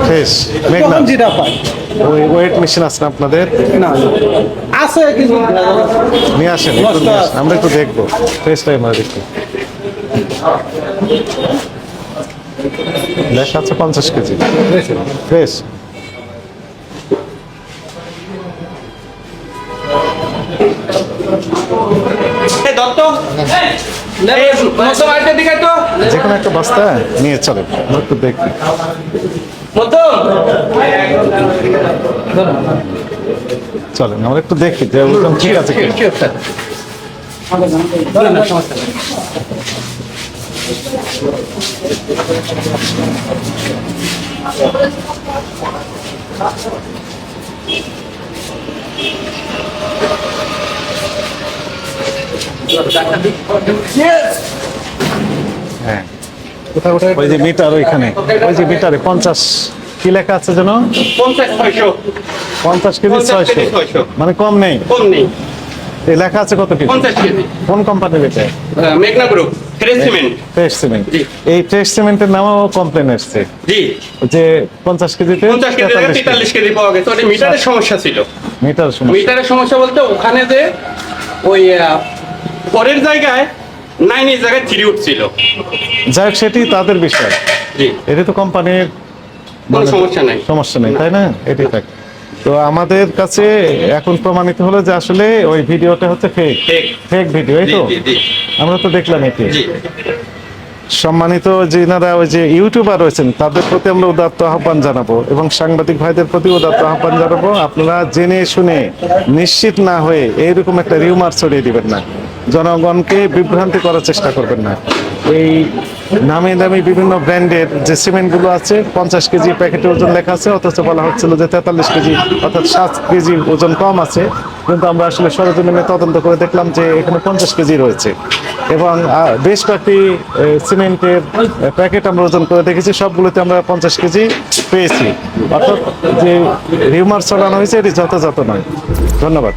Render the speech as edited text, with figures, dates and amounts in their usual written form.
Fresh তখন যেটা পাই ওই ওয়েট মেশিন আছে না আপনাদের? না আছে কিন্তু নিয়ে আসেন, একটু নিয়ে আসেন, আমরা একটু দেখবো ফ্রেশটাই আমরা দেখি। লেখা আছে 50 কেজি ফ্রেশ। যে কোনো একটা বস্তা নিয়ে চলে, আমরা একটু দেখি। চলেন আমরা একটু দেখি যে ওরকম ঠিক আছে কিনা। হ্যাঁ, ওই যে মিটার ওইখানে, ওই যে মিটারে 50 কি লেখা আছে যেন? 50 কেজি 600, মানে কম নেই। এই লেখা আছে কত কেজি? 50 কেজি। কোন কোম্পানির এটা? মেঘনা group fresh cement. Fresh cement. জি। এই ফ্রেশ সিমেন্টের নামও কমপ্লেন এসছে জি, যে 50 কেজিতে 50 কেজি থেকে 43 কেজি পাওয়া গেছে। ওটা মিটারের সমস্যা ছিল। মিটার সমস্যা। মিটারের সমস্যা বলতে ওখানে যে ওই পরের জায়গায় 9 এর জায়গায় 3 উঠছিল। যাই হোক, সেটি তাদের বিষয়। জি, এটা তো কোম্পানির কোনো সমস্যা নাই। সমস্যা নেই, তাই না? এটাই থাকে। তো আমাদের কাছে এখন প্রমাণিত হলো যে আসলে ওই ভিডিওটা হচ্ছে ফেক Fake। ফেক ভিডিও, এই জি তো জি জি আমরা তো দেখলাম এটি। জি। সম্মানিত যিনারা ওই যে ইউটিউবার রয়েছেন তাদের প্রতি আমরা উদাত্ত আহ্বান জানাবো এবং সাংবাদিক ভাইদের প্রতি উদাত্ত আহ্বান জানাবো, আপনারা জেনে শুনে নিশ্চিত না হয়ে এইরকম একটা রিউমার ছড়িয়ে দিবেন না, জনগণকে বিভ্রান্তি করার চেষ্টা করবেন না। এই নামি দামি বিভিন্ন ব্র্যান্ডের যে সিমেন্টগুলো আছে 50 কেজি প্যাকেটে ওজন লেখা আছে, অথচ বলা হচ্ছিল যে 43 কেজি অর্থাৎ 7 কেজি ওজন কম আছে, কিন্তু আমরা আসলে সরজমিনে তদন্ত করে দেখলাম যে এখানে 50 কেজি রয়েছে। এবং বেশ কয়েকটি সিমেন্টের প্যাকেট আমরা ওজন করে দেখেছি, সবগুলোতে আমরা 50 কেজি পেয়েছি। অর্থাৎ যে রিউমার ছড়ানো হয়েছে এটি যথাযথ নয়। ধন্যবাদ।